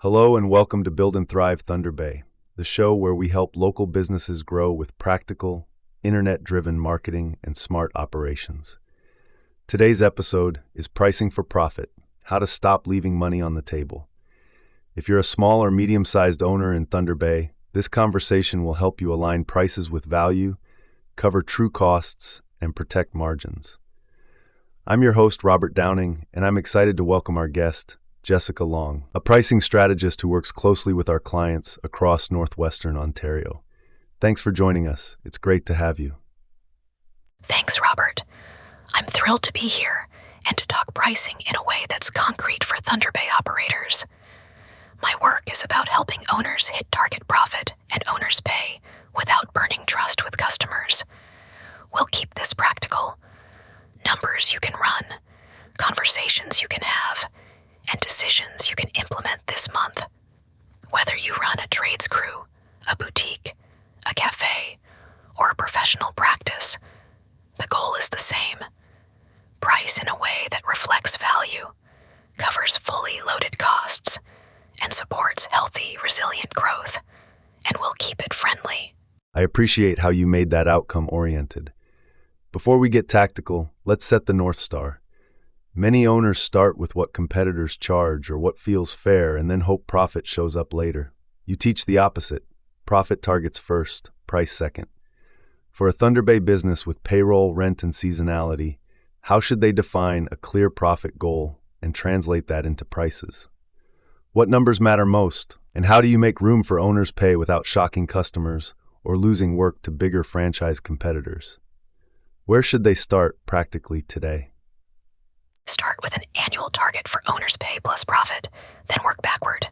Hello and welcome to Build and Thrive Thunder Bay, the show where we help local businesses grow with practical, internet-driven marketing and smart operations. Today's episode is Pricing for Profit, how to stop leaving money on the table. If you're a small or medium-sized owner in Thunder Bay, this conversation will help you align prices with value, cover true costs, and protect margins. I'm your host, Robert Downing, and I'm excited to welcome our guest, Jessica Long, a pricing strategist who works closely with our clients across Northwestern Ontario. Thanks for joining us. It's great to have you. Thanks, Robert. I'm thrilled to be here and to talk pricing in a way that's concrete for Thunder Bay operators. My work is about helping owners hit target profit and owners pay without burning trust with customers. We'll keep this practical. Numbers you can run, conversations you can have, and decisions you can implement this month. Whether you run a trades crew, a boutique, a cafe, or a professional practice, the goal is the same. Price in a way that reflects value, covers fully loaded costs, and supports healthy, resilient growth, and will keep it friendly. I appreciate how you made that outcome-oriented. Before we get tactical, let's set the North Star. Many owners start with what competitors charge or what feels fair and then hope profit shows up later. You teach the opposite. Profit targets first, price second. For a Thunder Bay business with payroll, rent, and seasonality, how should they define a clear profit goal and translate that into prices? What numbers matter most, and how do you make room for owners' pay without shocking customers or losing work to bigger franchise competitors? Where should they start practically today? Start with an annual target for owner's pay plus profit, then work backward.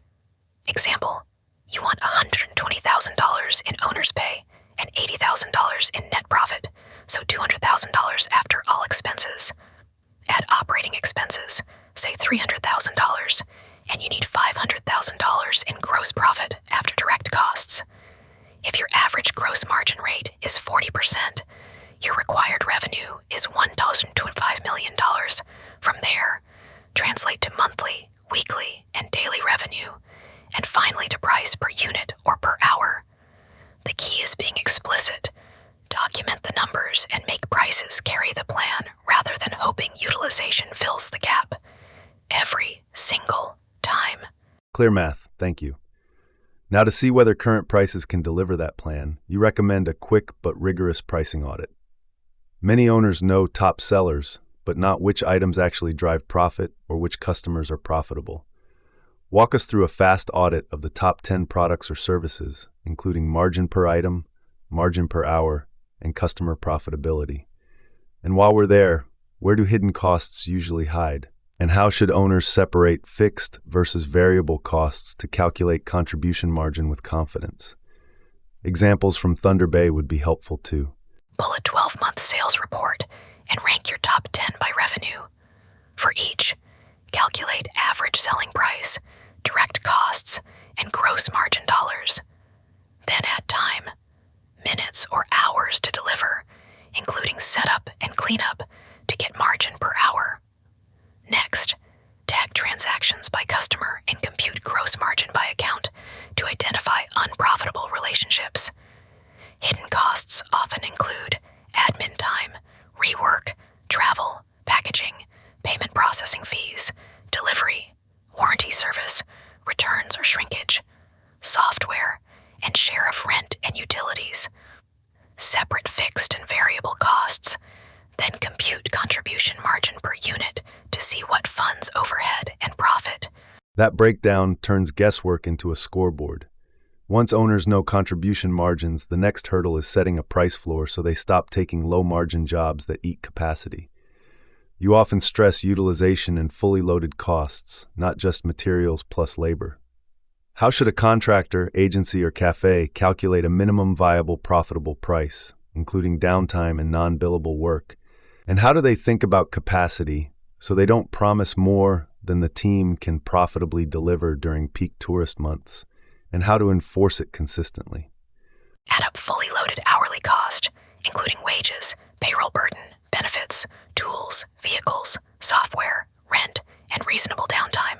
Example, you want $120,000 in owner's pay and $80,000 in net profit, so $200,000 after all expenses. Add operating expenses, say $300,000, and you need $500,000 in gross profit after direct costs. If your average gross margin rate is 40%, your required revenue is $1.25 million. From there, translate to monthly, weekly, and daily revenue, and finally to price per unit or per hour. The key is being explicit. Document the numbers and make prices carry the plan rather than hoping utilization fills the gap. Every single time. Clear math, thank you. Now to see whether current prices can deliver that plan, you recommend a quick but rigorous pricing audit. Many owners know top sellers, but not which items actually drive profit or which customers are profitable. Walk us through a fast audit of the top 10 products or services, including margin per item, margin per hour, and customer profitability. And while we're there, where do hidden costs usually hide? And how should owners separate fixed versus variable costs to calculate contribution margin with confidence? Examples from Thunder Bay would be helpful too. Pull a 12-month sales report and rank your top 10 by revenue. For each, calculate average selling price, direct costs, and gross margin dollars. Then add time, minutes or hours to deliver, including setup and cleanup, to get margin per hour. Next, tag transactions by customer and compute gross margin by account to identify unprofitable relationships. Hidden costs often include admin time, rework, travel, packaging, payment processing fees, delivery, warranty service, returns or shrinkage, software, and share of rent and utilities. Separate fixed and variable costs, then compute contribution margin per unit to see what funds overhead and profit. That breakdown turns guesswork into a scoreboard. Once owners know contribution margins, the next hurdle is setting a price floor so they stop taking low-margin jobs that eat capacity. You often stress utilization and fully loaded costs, not just materials plus labor. How should a contractor, agency, or cafe calculate a minimum viable profitable price, including downtime and non-billable work? And how do they think about capacity so they don't promise more than the team can profitably deliver during peak tourist months? And how to enforce it consistently? Add up fully loaded hourly cost, including wages, payroll burden, benefits, tools, vehicles, software, rent, and reasonable downtime.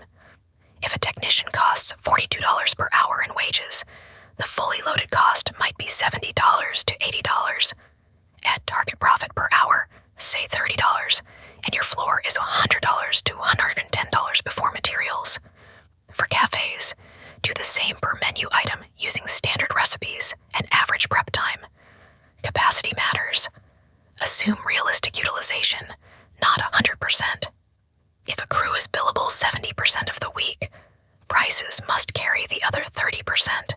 If a technician costs $42 per hour in wages, the fully loaded cost might be $70 to $80. Add target profit per hour, say $30, and your floor is $100 to $110 before materials. For cafes, do the same per menu item using standard recipes and average prep time. Capacity matters. Assume realistic utilization, not 100%. If a crew is billable 70% of the week, prices must carry the other 30%.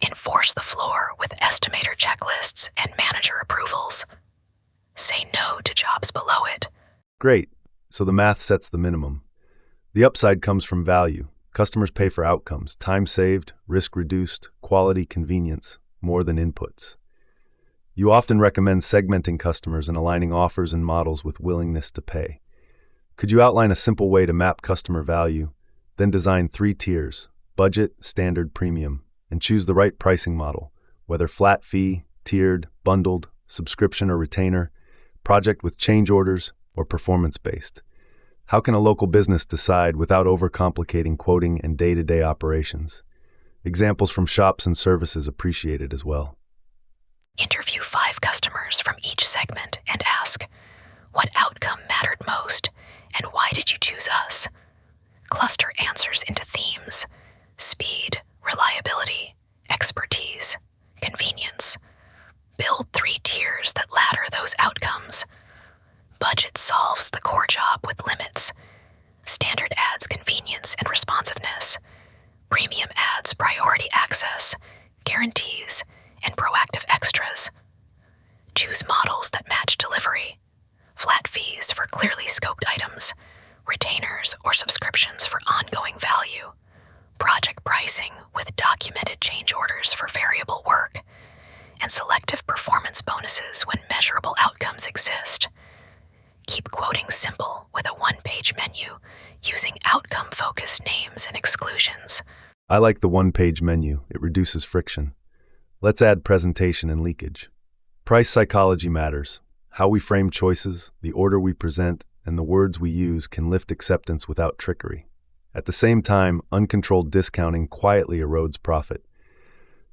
Enforce the floor with estimator checklists and manager approvals. Say no to jobs below it. Great. So the math sets the minimum. The upside comes from value. Customers pay for outcomes, time saved, risk reduced, quality, convenience, more than inputs. You often recommend segmenting customers and aligning offers and models with willingness to pay. Could you outline a simple way to map customer value, then design 3 tiers, budget, standard, premium, and choose the right pricing model, whether flat fee, tiered, bundled, subscription or retainer, project with change orders, or performance-based? How can a local business decide without overcomplicating quoting and day-to-day operations? Examples from shops and services appreciated as well. Interview 5 customers from each segment and ask, what outcome mattered most, and why did you choose us? Cluster answers into themes: speed, reliability, expertise, convenience. Build 3 tiers that ladder those outcomes. Budget solves the core job with limits. Standard adds convenience and responsiveness. Premium adds priority access, guarantees, and proactive extras. Choose models that match delivery. Flat fees for clearly scoped items, retainers or subscriptions for ongoing value, project pricing with documented change orders for variable work, and selective performance bonuses when measurable outcomes exist. Keep quoting simple with a 1-page menu using outcome-focused names and exclusions. I like the 1-page menu. It reduces friction. Let's add presentation and leakage. Price psychology matters. How we frame choices, the order we present, and the words we use can lift acceptance without trickery. At the same time, uncontrolled discounting quietly erodes profit.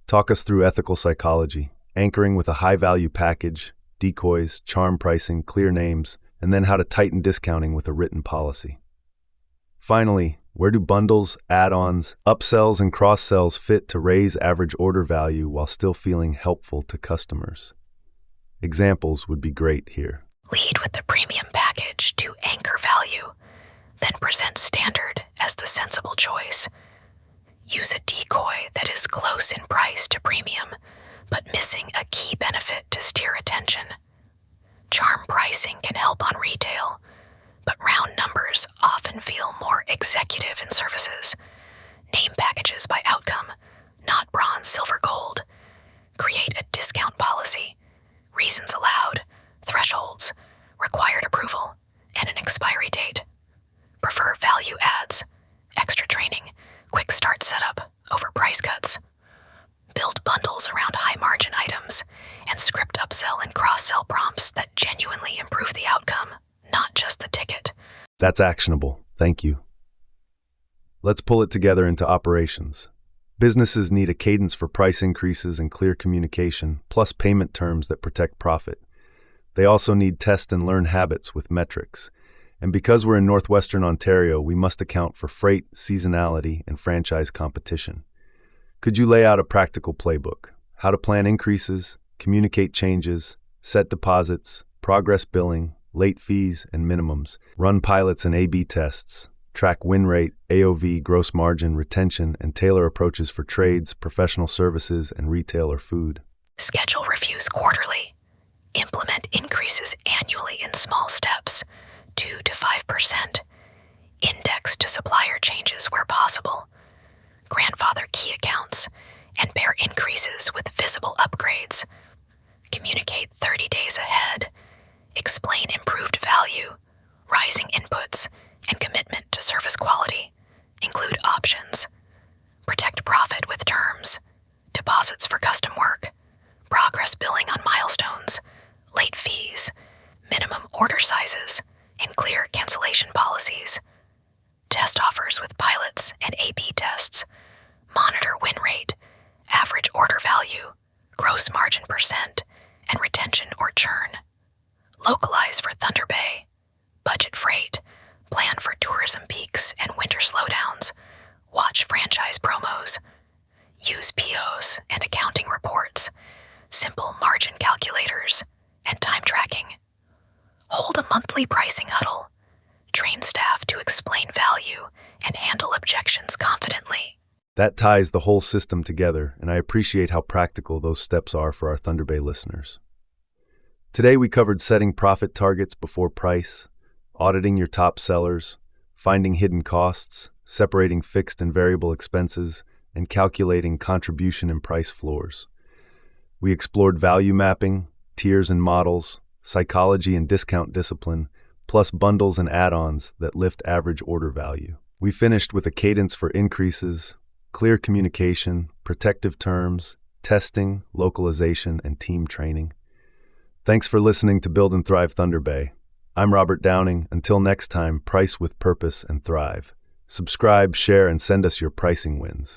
Talk us through ethical psychology, anchoring with a high-value package, decoys, charm pricing, clear names, and then how to tighten discounting with a written policy. Finally, where do bundles, add-ons, upsells, and cross-sells fit to raise average order value while still feeling helpful to customers? Examples would be great here. Lead with the premium package to anchor value, then present standard as the sensible choice. Use a decoy that is close in price to premium, but missing a key benefit to steer attention. Charm pricing can help on retail, but round numbers often feel more executive in services. Name packages by outcome, not bronze, silver, gold. Create a discount policy. Reasons allowed, thresholds, required approval, and an expiry date. Prefer value adds, extra training, quick start setup over price cuts. Build bundles around high-margin items and script upsell and cross-sell prompts that genuinely improve the outcome, not just the ticket. That's actionable. Thank you. Let's pull it together into operations. Businesses need a cadence for price increases and clear communication, plus payment terms that protect profit. They also need test and learn habits with metrics. And because we're in Northwestern Ontario, we must account for freight, seasonality, and franchise competition. Could you lay out a practical playbook? How to plan increases, communicate changes, set deposits, progress billing, late fees and minimums, run pilots and A/B tests, track win rate, AOV, gross margin, retention, and tailor approaches for trades, professional services, and retail or food. Schedule reviews quarterly. Implement increases annually in small steps, 2 to 5%. Index to supplier changes where possible. Grandfather key accounts and pair increases with visible upgrades. Communicate 30 days ahead. Explain improved value, rising inputs, and commitment to service quality. Include options. Protect profit with terms. Deposits for custom work. Progress billing on milestones. Late fees. Minimum order sizes. And clear cancellation policies. test offers with pilots and A/B tests. Monitor win rate, average order value, gross margin percent, and retention or churn. Localize for Thunder Bay. Budget freight. Plan for tourism peaks and winter slowdowns. Watch franchise promos. Use POs and accounting reports, simple margin calculators, and time tracking. Hold a monthly pricing huddle. Train staff to explain value and handle objections confidently. That ties the whole system together, and I appreciate how practical those steps are for our Thunder Bay listeners. Today we covered setting profit targets before price, auditing your top sellers, finding hidden costs, separating fixed and variable expenses, and calculating contribution and price floors. We explored value mapping, tiers and models, psychology and discount discipline, plus bundles and add-ons that lift average order value. We finished with a cadence for increases, clear communication, protective terms, testing, localization, and team training. Thanks for listening to Build and Thrive Thunder Bay. I'm Robert Downing. Until next time, price with purpose and thrive. Subscribe, share, and send us your pricing wins.